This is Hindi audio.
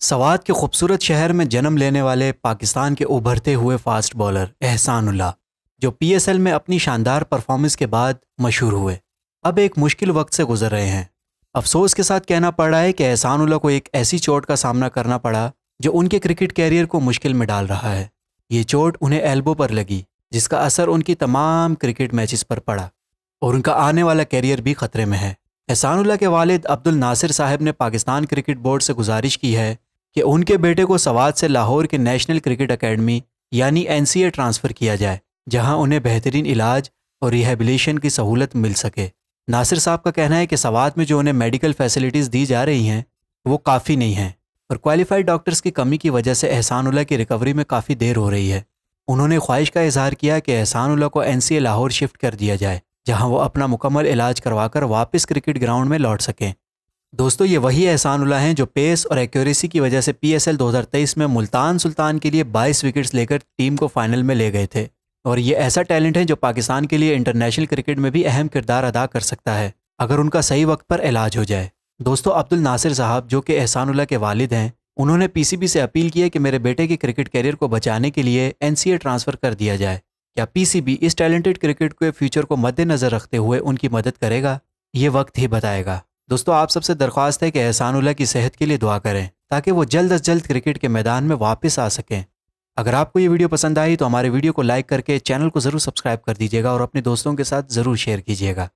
सवात के खूबसूरत शहर में जन्म लेने वाले पाकिस्तान के उभरते हुए फास्ट बॉलर एहसानुल्लाह, जो पीएसएल में अपनी शानदार परफॉर्मेंस के बाद मशहूर हुए, अब एक मुश्किल वक्त से गुजर रहे हैं। अफसोस के साथ कहना पड़ रहा है कि एहसानुल्लाह को एक ऐसी चोट का सामना करना पड़ा जो उनके क्रिकेट कैरियर को मुश्किल में डाल रहा है। ये चोट उन्हें एल्बो पर लगी, जिसका असर उनकी तमाम क्रिकेट मैचेस पर पड़ा और उनका आने वाला कैरियर भी खतरे में है। एहसानुल्लाह के वालिद अब्दुल नासिर साहब ने पाकिस्तान क्रिकेट बोर्ड से गुजारिश की है कि उनके बेटे को सवात से लाहौर के नेशनल क्रिकेट अकेडमी यानी एनसीए ट्रांसफ़र किया जाए, जहां उन्हें बेहतरीन इलाज और रिहेबिलिटेशन की सहूलत मिल सके। नासिर साहब का कहना है कि सवात में जो उन्हें मेडिकल फैसिलिटीज़ दी जा रही हैं वो काफ़ी नहीं हैं और क्वालिफाइड डॉक्टर्स की कमी की वजह से एहसानुल्लाह की रिकवरी में काफ़ी देर हो रही है। उन्होंने ख्वाहिश का इजहार किया कि एहसानुल्लाह को एनसीए लाहौर शिफ्ट कर दिया जाए, जहाँ वो अपना मुकम्मल इलाज करवाकर वापस क्रिकेट ग्राउंड में लौट सकें। दोस्तों, ये वही एहसानुल्लाह हैं जो पेस और एक्यूरेसी की वजह से पीएसएल 2023 में मुल्तान सुल्तान के लिए 22 विकेट्स लेकर टीम को फाइनल में ले गए थे। और ये ऐसा टैलेंट है जो पाकिस्तान के लिए इंटरनेशनल क्रिकेट में भी अहम किरदार अदा कर सकता है अगर उनका सही वक्त पर इलाज हो जाए। दोस्तों, अब्दुल नासिर साहब, जो कि एहसानुल्लाह के वालिद हैं, उन्होंने पीसीबी से अपील की है कि मेरे बेटे के क्रिकेट कैरियर को बचाने के लिए एनसीए ट्रांसफ़र कर दिया जाए। क्या पीसीबी इस टैलेंटेड क्रिकेट के फ्यूचर को मद्देनज़र रखते हुए उनकी मदद करेगा? ये वक्त ही बताएगा। दोस्तों, आप सबसे दरख्वास्त है कि एहसानुल्लाह की सेहत के लिए दुआ करें ताकि वो जल्द अज जल्द क्रिकेट के मैदान में वापस आ सकें। अगर आपको ये वीडियो पसंद आई तो हमारे वीडियो को लाइक करके चैनल को ज़रूर सब्सक्राइब कर दीजिएगा और अपने दोस्तों के साथ ज़रूर शेयर कीजिएगा।